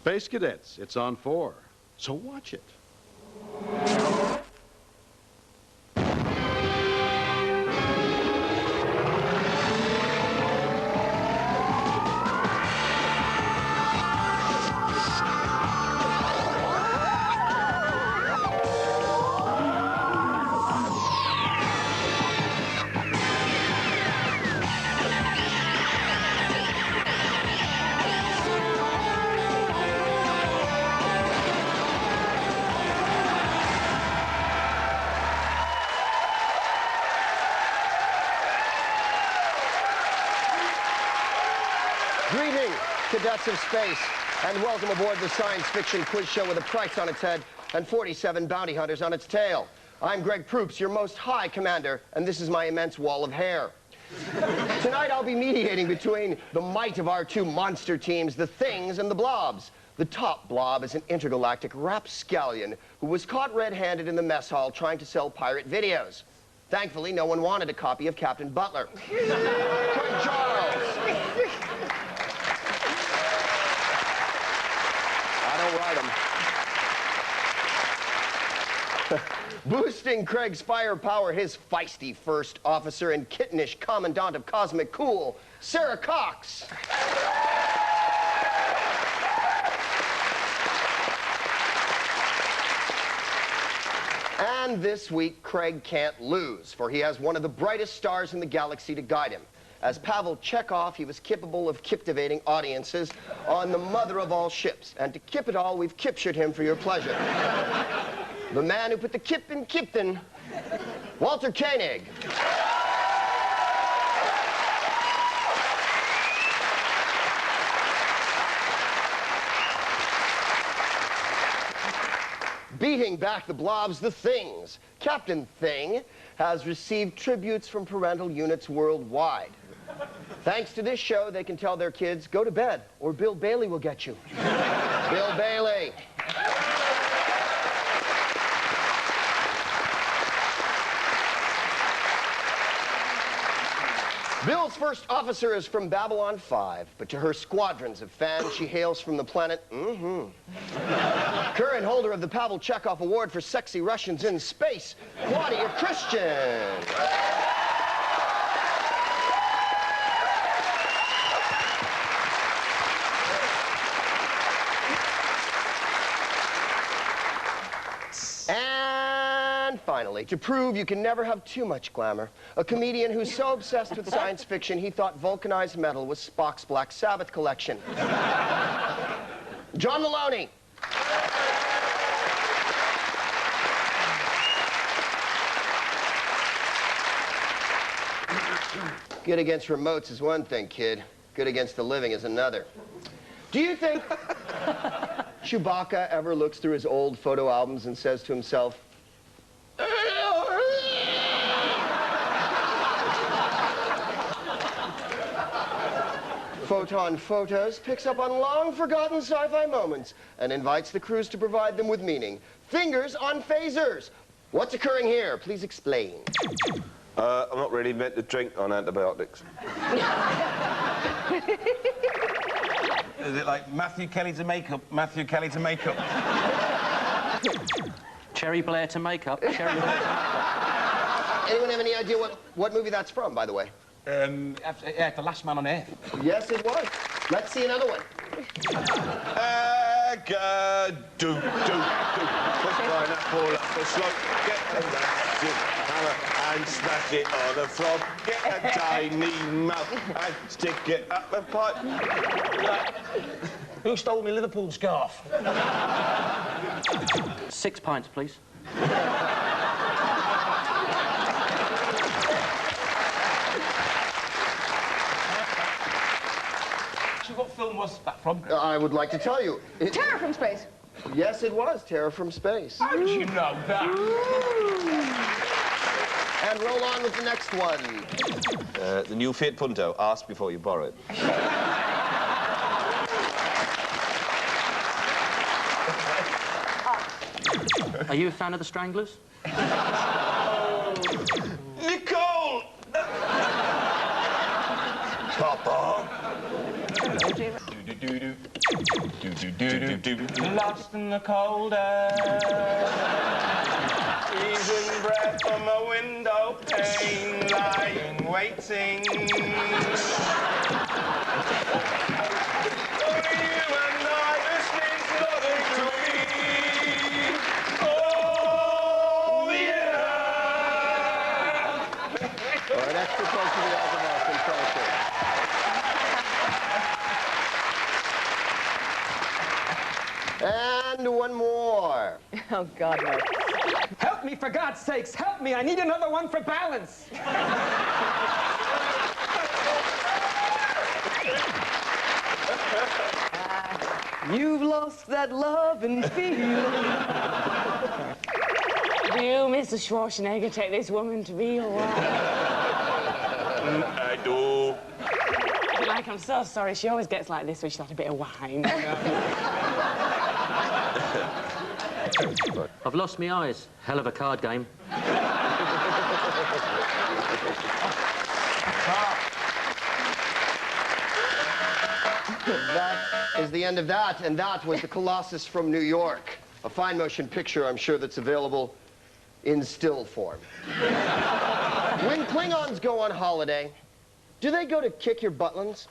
Space Cadets, it's on 4, so watch it. Greetings, cadets of space, and welcome aboard the science fiction quiz show with a price on its head and 47 bounty hunters on its tail. I'm Greg Proops, your most high commander, and this is my immense wall of hair. Tonight I'll be mediating between the might of our two monster teams, the Things and the Blobs. The top blob is an intergalactic rapscallion who was caught red-handed in the mess hall trying to sell pirate videos. Thankfully, no one wanted a copy of Captain Butler. Craig Charles. Write them. Boosting Craig's firepower, his feisty first officer and kittenish commandant of cosmic cool, Sara Cox. And this week, Craig can't lose, for he has one of the brightest stars in the galaxy to guide him. As Pavel Chekhov, he was capable of captivating audiences on the mother of all ships. And to kip it all, we've kiptured him for your pleasure. The man who put the kip in Kipton, Walter Koenig. Beating back the Blobs, the Things. Captain Thing has received tributes from parental units worldwide. Thanks to this show, they can tell their kids, go to bed, or Bill Bailey will get you. Bill Bailey. Bill's first officer is from Babylon 5, but to her squadrons of fans, she hails from the planet, Current holder of the Pavel Chekhov Award for Sexy Russians in Space, Claudia Christian. And finally, to prove you can never have too much glamour, a comedian who's so obsessed with science fiction he thought vulcanized metal was Spock's Black Sabbath collection. John Moloney. Good against remotes is one thing, kid. Good against the living is another. Do you think Chewbacca ever looks through his old photo albums and says to himself, Photon Photos picks up on long-forgotten sci-fi moments and invites the crews to provide them with meaning. Fingers on phasers. What's occurring here? Please explain. I'm not really meant to drink on antibiotics. Is it like Matthew Kelly to makeup, Matthew Kelly to makeup? Cherry Blair to makeup, Cherry Blair to makeup. Anyone have any idea what movie that's from, by the way? Yeah, The Last Man on Earth. Yes, it was. Let's see another one. Do. Push pineapple up the slope, get a massive hammer and smash it on a frog. Get a tiny mouth and stick it up a pipe. Who stole me Liverpool scarf? 6 pints, please. What film was that from? I would like to tell you. Terror from Space. Yes, it was Terror from Space. How did you know that? And roll on with the next one. The new Fiat Punto. Ask before you borrow it. Are you a fan of the Stranglers? Nicole! Papa. Lost in the cold air. Freezing breath on my window pane. Lying, waiting. Only you and I, this means nothing to me. Oh, yeah. All right, extra close to the alcohol consumption. And one more. Oh, God, no. Help me, for God's sakes, help me. I need another one for balance. You've lost that love and feeling. Do you, Mr. Schwarzenegger, take this woman to be your wife? I do. Mike, I'm so sorry. She always gets like this when she's had a bit of wine. I've lost my eyes. Hell of a card game. That is the end of that, and that was the Colossus from New York. A fine motion picture, I'm sure, that's available in still form. When Klingons go on holiday, do they go to kick your buttlands?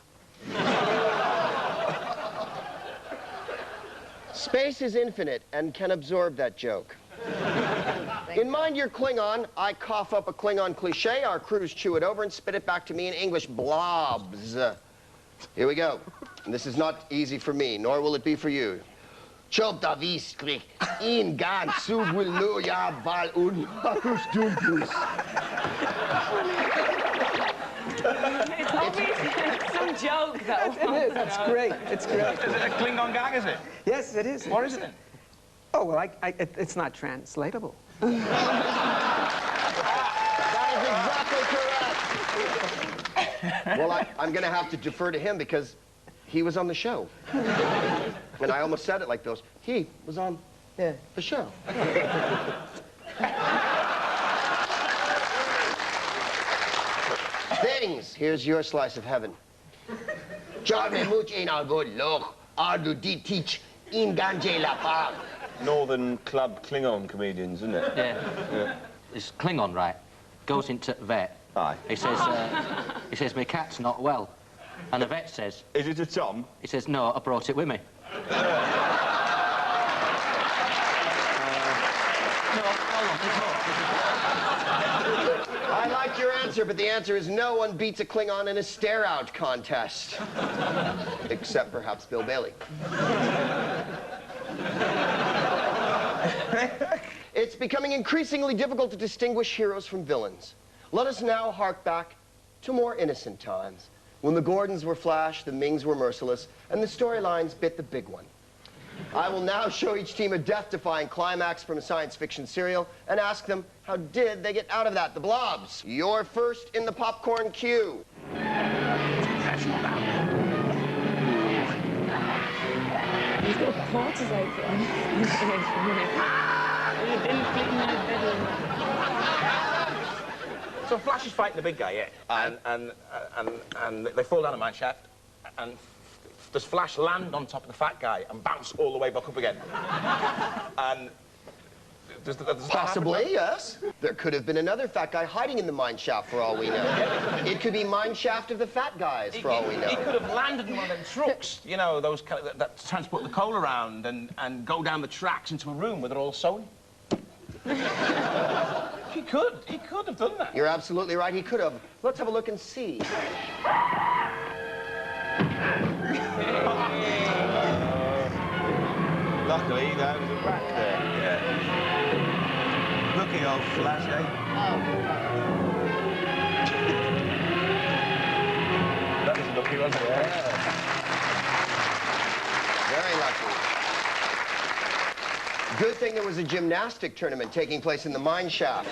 Space is infinite and can absorb that joke. In Mind Your Klingon, I cough up a Klingon cliche, our crews chew it over and spit it back to me in English. Blobs. Here we go. And this is not easy for me, nor will it be for you. Chop da viskrik, in gan subulu ya val unharus dumpus. It's obviously some joke, though. It is. That's great. It's great. Is it a Klingon gag, is it? Yes, it is. What is it then? Oh, well, it's not translatable. That is exactly correct. Well, I'm going to have to defer to him because he was on the show. And I almost said it like those. He was on the show. Things. Here's your slice of heaven. Northern Club Klingon comedians, isn't it? Yeah. It's Klingon, right? Goes into vet. Aye. He says, my cat's not well. And the vet says... Is it a Tom? He says, no, I brought it with me. I like your answer, but the answer is no one beats a Klingon in a stare-out contest. Except perhaps Bill Bailey. It's becoming increasingly difficult to distinguish heroes from villains. Let us now hark back to more innocent times, when the Gordons were flash, the Mings were merciless, and the storylines bit the big one. I will now show each team a death-defying climax from a science fiction serial and ask them, how did they get out of that? The Blobs, you're first in the popcorn queue. He's got quarters open. So Flash is fighting the big guy, yeah? And they fall down a mine shaft, and does Flash land on top of the fat guy and bounce all the way back up again? And does that Possibly, yes. There could have been another fat guy hiding in the mine shaft for all we know. It could be mine shaft of the fat guys for all we know. He could have landed in one of them trucks, you know, those kind of, that transport the coal around and go down the tracks into a room where they're all sewn. He could have done that. You're absolutely right, he could have. Let's have a look and see. Luckily, that was a back there. Yeah. Lucky old Flash, eh? That was lucky, wasn't it? Yeah. Very lucky. Good thing there was a gymnastic tournament taking place in the mine shaft.